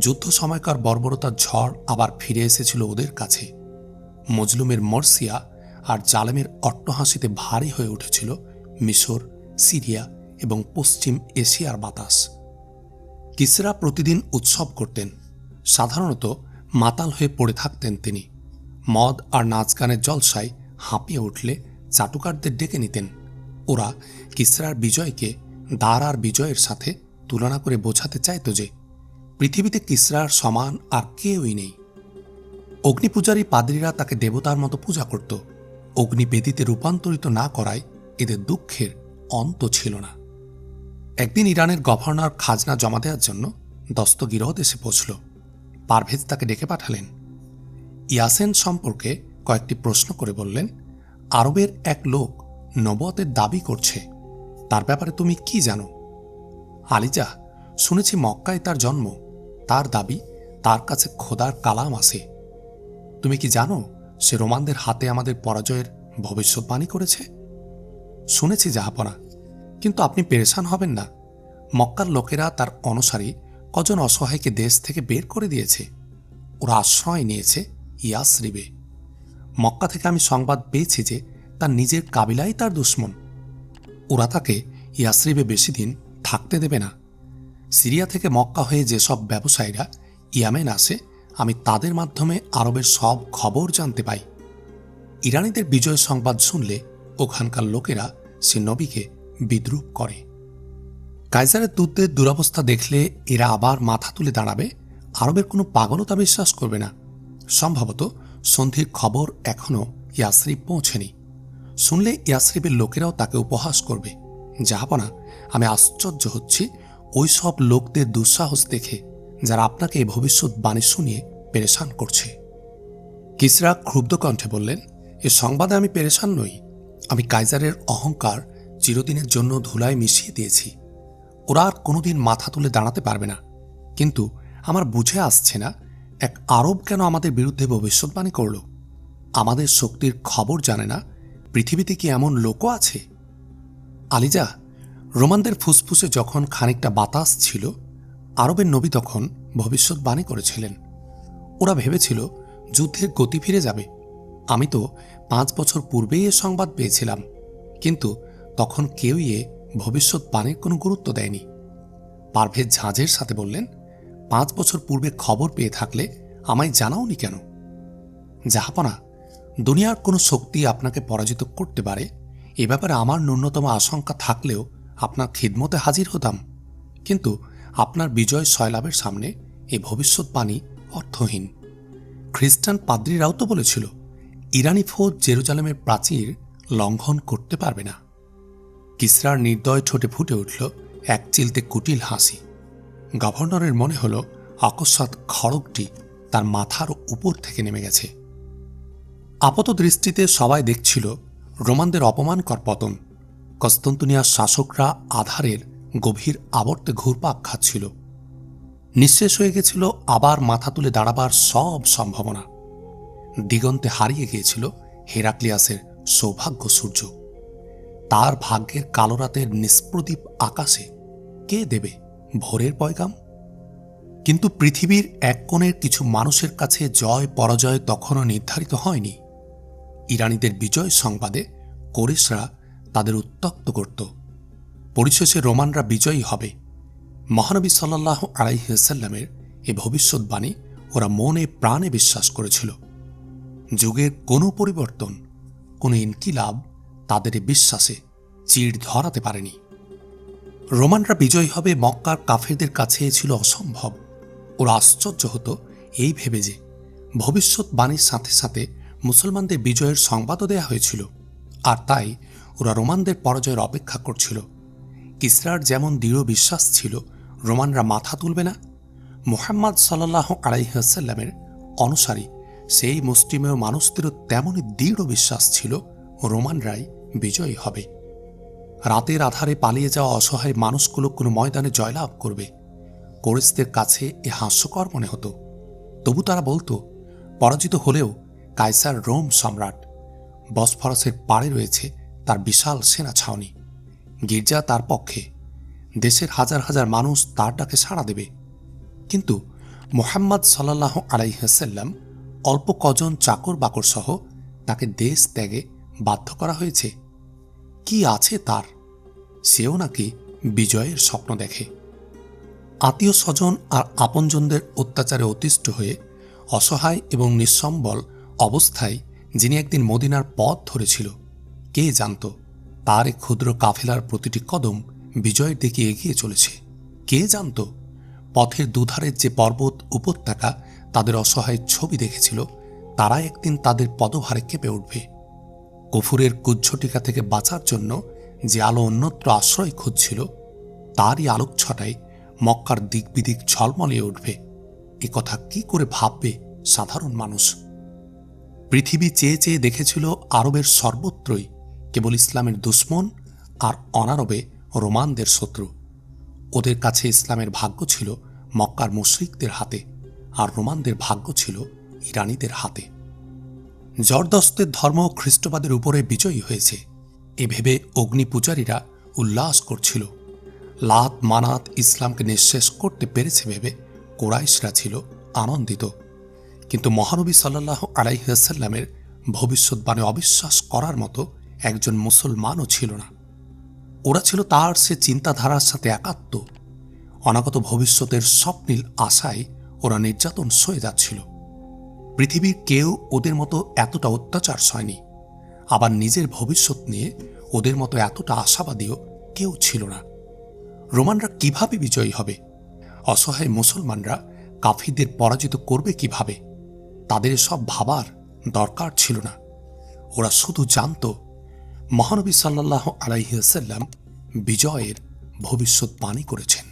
যুদ্ধ সময়কার বর্বরতার ঝড় আবার ফিরে এসেছিল ওদের কাছে। মজলুমের মর্সিয়া আর জালেমের অট্টহাসিতে ভারী হয়ে উঠেছিল মিশর, সিরিয়া এবং পশ্চিম এশিয়ার বাতাস। কিসরা প্রতিদিন উৎসব করতেন। সাধারণত মাতাল হয়ে পড়ে থাকতেন তিনি। মদ আর নাচ গানের জলসায় হাঁপিয়ে উঠলে চাটুকারদের ডেকে নিতেন। ওরা কিসরার বিজয়কে দারার বিজয়ের সাথে তুলনা করে বোঝাতে চাইত যে পৃথিবীতে কিসরার সমান আর কেউই নেই। অগ্নিপূজারী পাদ্রীরা তাকে দেবতার মতো পূজা করত। অগ্নিবেদিতে রূপান্তরিত না করায় এদের দুঃখের অন্ত ছিল না। একদিন ইরানের গভর্নর খাজনা জমা দেওয়ার জন্য দস্তগিরদ এসে পৌঁছল। পারভেজ তাকে ডেকে পাঠালেন। ইয়াসেন সম্পর্কে কয়েকটি প্রশ্ন করে বললেন, আরবের এক লোক নবুয়তের দাবি করছে, তার ব্যাপারে তুমি কি জানো? আলিজা, শুনেছি মক্কায় তার জন্ম। তার দাবি তার কাছে খোদার কালাম আছে। তুমি কি জানো সে রোমানদের হাতে আমাদের পরাজয়ের ভবিষ্যৎবাণী করেছে? শুনেছি জাহাপনা, কিন্তু আপনি পেরেশান হবেন না। মক্কার লোকেরা তার অনুসারী কজন অসহায়কে দেশ থেকে বের করে দিয়েছে। ওরা আশ্রয় নিয়েছে ইয়াসরিবে। মক্কা থেকে আমি সংবাদ পেয়েছি যে তার নিজের কাবিলাই তার দুশমন। ওরা তাকে ইয়াসরিবে বেশি দিন থাকতে দেবে না। সিরিয়া থেকে মক্কা হয়ে যেসব ব্যবসায়ীরা ইয়ামেন আসে, আমি তাদের মাধ্যমে আরবের সব খবর জানতে পাই। ইরানিদের বিজয় সংবাদ শুনলে ওখানকার লোকেরা সে নবীকে বিদ্রূপ করে। কাইজারের দূতদের দুরবস্থা দেখলে এরা আবার মাথা তুলে দাঁড়াবে। আরবের কোনো পাগলতা বিশ্বাস করবে না। সম্ভবত সন্ধির খবর এখনও ইয়াসরিব পৌঁছেনি। শুনলে ইয়াসরিবের লোকেরাও তাকে উপহাস করবে। জাহাপনা, আমি আশ্চর্য হচ্ছি ওই সব লোকদের দুঃসাহস দেখে যারা আপনাকে এই ভবিষ্যৎবাণী শুনিয়ে পেরেশান করছে। কিসরা ক্ষুব্ধ কণ্ঠে বললেন, এ সংবাদে আমি পেরেশান নই। আমি কাইজারের অহংকার চিরদিনের জন্য ধুলায় মিশিয়ে দিয়েছি। ওরা আর কোনোদিন মাথা তুলে দাঁড়াতে পারবে না। কিন্তু আমার বুঝে আসছে না, এক আরব কেন আমাদের বিরুদ্ধে ভবিষ্যৎবাণী করল? আমাদের শক্তির খবর জানে না? পৃথিবীতে কি এমন লোকও আছে? আলিজা, রোমানদের ফুসফুসে যখন খানিকটা বাতাস ছিল, আরবের নবী তখন ভবিষ্যৎবাণী করেছিলেন। ওরা ভেবেছিল যুদ্ধের গতি ফিরে যাবে। আমি তো 5 বছর পূর্বেই এ সংবাদ পেয়েছিলাম, কিন্তু তখন কেউই এ ভবিষ্যৎবাণীর কোনো গুরুত্ব দেয়নি। পারভেজ ঝাঁঝের সাথে বললেন, 5 বছর পূর্বে খবর পেয়ে থাকলে আমায় জানাওনি কেন? জাহাপনা, দুনিয়ার কোনো শক্তি আপনাকে পরাজিত করতে পারে এ ব্যাপারে আমার ন্যূনতম আশঙ্কা থাকলেও আপনার খিদমতে হাজির হতাম। কিন্তু আপনার বিজয় সয়লাভের সামনে এই ভবিষ্যৎবাণী অর্থহীন। খ্রিস্টান পাদ্রীরাও তো বলেছিল ইরানি ফৌজ জেরুজালেমের প্রাচীর লঙ্ঘন করতে পারবে না। কিসরার নির্দয় ঠোঁটে ফুটে উঠল এক চিলতে কুটিল হাসি। গভর্নরের মনে হল আকস্মাৎ খড়গটি তার মাথার উপর থেকে নেমে গেছে। আপাত দৃষ্টিতে সবাই দেখছিল রোমানদের অপমানকর পতন। কস্তন্তনিয়ার শাসকরা আধারের গভীর আবর্তে ঘুরপাক খাচ্ছিল। নিঃশেষ হয়ে গেছিল আবার মাথা তুলে দাঁড়াবার সব সম্ভাবনা। দিগন্তে হারিয়ে গিয়েছিল হেরাক্লিয়াসের সৌভাগ্য সূর্য। তার ভাগ্যের কালো রাতের নিষ্প্রদীপ আকাশে কে দেবে ভোরের পয়গাম? কিন্তু পৃথিবীর এক কোণের কিছু মানুষের কাছে জয় পরাজয় তখনও নির্ধারিত হয়নি। ইরানিদের বিজয় সংবাদে কোরেশরা তাদের উত্ত্যক্ত করত। পরিশেষে রোমানরা বিজয়ী হবে। মহানবী সাল্লাল্লাহু আলাইহি ওয়াসাল্লামের এ ভবিষ্যৎবাণী ওরা মনে প্রাণে বিশ্বাস করেছিল। যুগের কোনো পরিবর্তন, কোনো ইনকিলাব তাদের বিশ্বাসে চিড় ধরাতে পারেনি। রোমানরা বিজয়ী হবে মক্কার কাফেরদের কাছে ছিল অসম্ভব। ওরা আশ্চর্য হতো এই ভেবে যে ভবিষ্যৎবাণীর সাথে সাথে মুসলমানদের বিজয়ের সংবাদও দেয়া হয়েছিল। আর তাই ওরা রোমানদের পরাজয়ের অপেক্ষা করছিল। কিসরার যেমন দৃঢ় বিশ্বাস ছিল রোমানরা মাথা তুলবে না, মুহাম্মদ সাল্লাল্লাহু আলাইহি ওয়াসাল্লামের অনুসারী সেই মুসলিমের মানুষদেরও তেমনই দৃঢ় বিশ্বাস ছিল রোমানরাই বিজয়ী হবে। রাতের আধারে পালিয়ে যাওয়া অসহায় মানুষগুলো কোনো ময়দানে জয়লাভ করবে, কোরেশদের কাছে এ হাস্যকর মনে হতো। তবু তারা বলতো, পরাজিত হলেও কায়সার রোম সম্রাট, বসফরাসের পাড়ে রয়েছে তার বিশাল সেনা ছাউনি, গির্জা তার পক্ষে, দেশের হাজার হাজার মানুষ তার ডাকে সাড়া দেবে। কিন্তু মুহাম্মদ সাল্লাল্লাহু আলাইহি ওয়াসাল্লাম অল্প কজন চাকর বাকর সহ তাকে দেশ ত্যাগে বাধ্য করা হয়েছে। কি আছে তার? সেও নাকি বিজয়ের স্বপ্ন দেখে। আত্মীয় স্বজন আর আপনজনদের অত্যাচারে অতিষ্ঠ হয়ে অসহায় এবং নিঃসম্বল অবস্থায় যিনি একদিন মদিনার পথ ধরেছিল, কে জানত তার এই ক্ষুদ্র কাফেলার প্রতিটি কদম বিজয়ের দিকে এগিয়ে চলেছে? কে জানত পথের দুধারের যে পর্বত উপত্যকা তাদের অসহায় ছবি দেখেছিল, তারা একদিন তাদের পদভারে কেঁপে উঠবে। কুফুরের কুজ্ঝটিকা থেকে বাঁচার জন্য যে আলো অন্যত্র আশ্রয় খুঁজছিল, তারই আলোকছটায় মক্কার দিক বিদিক ঝলমলিয়ে উঠবে। এ কথা কি করে ভাববে সাধারণ মানুষ? পৃথিবী চেয়ে চেয়ে দেখেছিল আরবের সর্বত্রই কেবল ইসলামের দুশ্মন আর অনারবে রোমানদের শত্রু। ওদের কাছে ইসলামের ভাগ্য ছিল মক্কার মুশরিকদের হাতে, আর রোমানদের ভাগ্য ছিল ইরানীদের হাতে। জর্দস্তের ধর্ম খ্রিস্টবাদের উপরে বিজয়ী হয়েছে এ ভেবে অগ্নি পূজারীরা উল্লাস করছিল। লাত মানাত ইসলামকে নিঃশেষ করতে পেরেছে ভেবে কোরাইশরা ছিল আনন্দিত। কিন্তু মহানবী সাল্লাল্লাহু আলাইহি ওয়াসাল্লামের ভবিষ্যৎবাণী অবিশ্বাস করার মতো একজন মুসলমানও ছিল না। ওরা ছিল তার সে চিন্তাধারার সাথে একাত্ম। অনাগত ভবিষ্যতের স্বপ্নীল আশায় ওরা নির্যাতন সয়ে যাচ্ছিল। পৃথিবীর কেউ ওদের মতো এতটা অত্যাচার সয়নি, আবার নিজের ভবিষ্যৎ নিয়ে ওদের মতো এতটা আশাবাদীও কেউ ছিল না। রোমানরা কিভাবে বিজয়ী হবে? অসহায় মুসলমানরা কাফিরদের পরাজিত করবে কিভাবে? তাদের সব ভাবার দরকার ছিল না। ওরা শুধু জানত মহানবী সাল্লাল্লাহু আলাইহি ওয়াসাল্লাম বিজয়ের ভবিষ্যৎবাণী করেছেন।